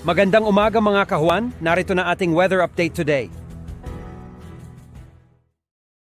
Magandang umaga mga kahuan, narito na ating weather update today.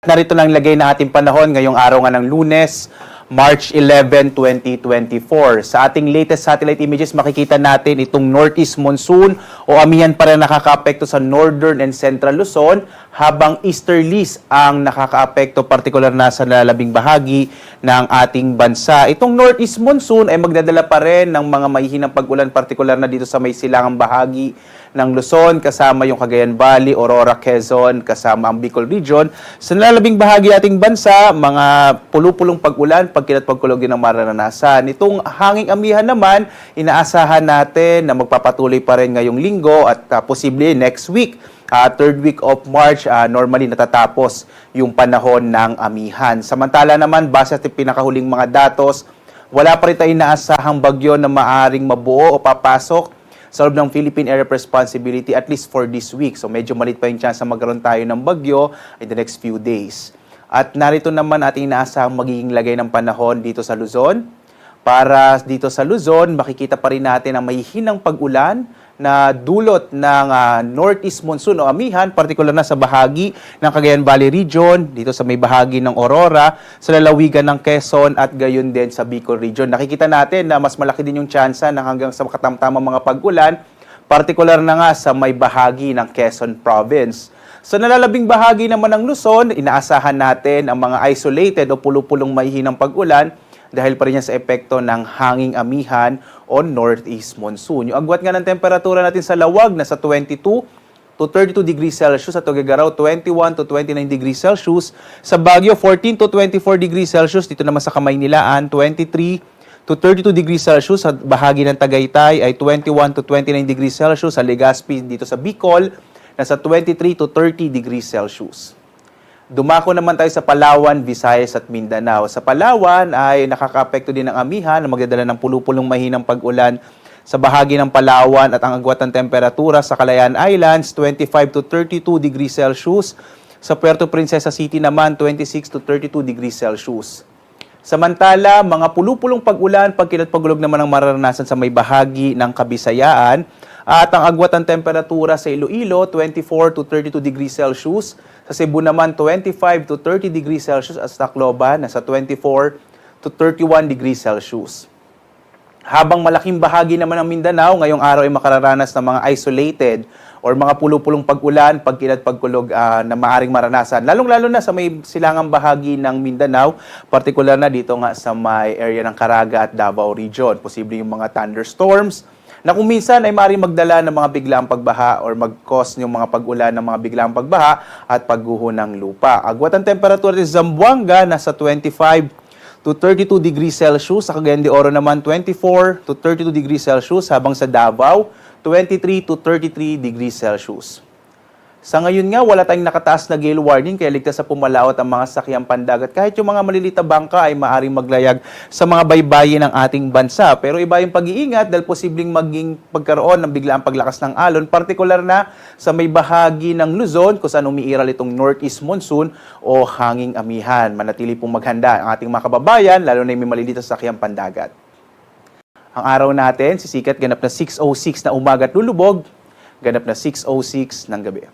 Narito lang lagay na ating panahon ngayong araw nga ng Lunes, March 11, 2024. Sa ating latest satellite images, makikita natin itong northeast monsoon o amihan pa rin nakakaapekto sa northern and central Luzon, habang easterlies ang nakakaapekto partikular na sa lalabing bahagi ng ating bansa. Itong northeast monsoon ay magdadala pa rin ng mga mahihinang pag-ulan partikular na dito sa may silangang bahagi ng Luzon, kasama yung Cagayan Valley, Aurora, Quezon, kasama ang Bicol Region. Sa nalalabing bahagi ating bansa, mga pulupulong pag-ulan, pagkilat pagkulog din ang mararanasan. Itong hanging amihan naman, inaasahan natin na magpapatuloy pa rin ngayong linggo at posible next week. Third week of March, normally natatapos yung panahon ng amihan. Samantala naman, base sa pinakahuling mga datos, wala pa rin tayong inaasahang bagyo na maaring mabuo o papasok sa loob ng Philippine Area of Responsibility at least for this week. So medyo malit pa yung chance na magkaroon tayo ng bagyo in the next few days. At narito naman ating inaasahang magiging lagay ng panahon dito sa Luzon. Para dito sa Luzon, makikita pa rin natin ang mahihinang pag-ulan na dulot ng northeast monsoon o amihan, partikular na sa bahagi ng Cagayan Valley Region, dito sa may bahagi ng Aurora, sa lalawigan ng Quezon at gayon din sa Bicol Region. Nakikita natin na mas malaki din yung tsansa na hanggang sa makatamtamang mga pag-ulan, partikular na nga sa may bahagi ng Quezon Province. Sa nalalabing bahagi naman ng Luzon, inaasahan natin ang mga isolated o pulupulong mahihinang pag-ulan dahil pa rin yan sa epekto ng hanging amihan o northeast monsoon. Yung agwat nga ng temperatura natin sa Lawag nasa 22 to 32 degrees Celsius, sa Tuguegarao 21 to 29 degrees Celsius, sa Baguio 14 to 24 degrees Celsius, dito naman sa Kamaynilaan 23 to 32 degrees Celsius, sa bahagi ng Tagaytay ay 21 to 29 degrees Celsius, sa Legazpi dito sa Bicol nasa 23 to 30 degrees Celsius. Dumako naman tayo sa Palawan, Visayas at Mindanao. Sa Palawan ay nakakaapekto din ng amihan na magdadala ng pulupulong mahinang pag-ulan sa bahagi ng Palawan at ang agwat ng temperatura sa Calayan Islands 25 to 32 degrees Celsius. Sa Puerto Princesa City naman 26 to 32 degrees Celsius. Samantala, mga pulupulong pag-ulan, pagkilat pagulog naman ang mararanasan sa may bahagi ng Kabisayaan. At ang agwat ng temperatura sa Iloilo, 24 to 32 degrees Celsius. Sa Cebu naman, 25 to 30 degrees Celsius. At sa Tacloban, nasa 24 to 31 degrees Celsius. Habang malaking bahagi naman ng Mindanao, ngayong araw ay makararanas ng mga isolated or mga pulupulong pag-ulan, pagkilat pagkulog na maaring maranasan. Lalong-lalo na sa may silangang bahagi ng Mindanao, partikular na dito nga sa may area ng Caraga at Davao Region. Posible yung mga thunderstorms, na kung minsan ay maaaring magdala ng mga biglaang pagbaha or mag-cause yung mga pag-ulan ng mga biglaang pagbaha at pagguho ng lupa. Agwat ang temperatura sa Zamboanga nasa 25 to 32 degrees Celsius. Sa Cagayan de Oro naman 24 to 32 degrees Celsius, habang sa Davao 23 to 33 degrees Celsius. Sa ngayon nga, wala tayong nakataas na gale warning kaya ligtas sa pumalaot ang mga sakyang pandagat. Kahit yung mga maliliit na bangka ay maaaring maglayag sa mga baybayin ng ating bansa. Pero iba yung pag-iingat dahil posibleng maging pagkaroon ng biglaang paglakas ng alon, partikular na sa may bahagi ng Luzon kung saan umiiral itong northeast monsoon o hanging amihan. Manatili pong maghanda ang ating mga kababayan, lalo na yung may maliliit na sakyang pandagat. Ang araw natin, sisikat ganap na 6:06 na umaga at lulubog, ganap na 6:06 ng gabi.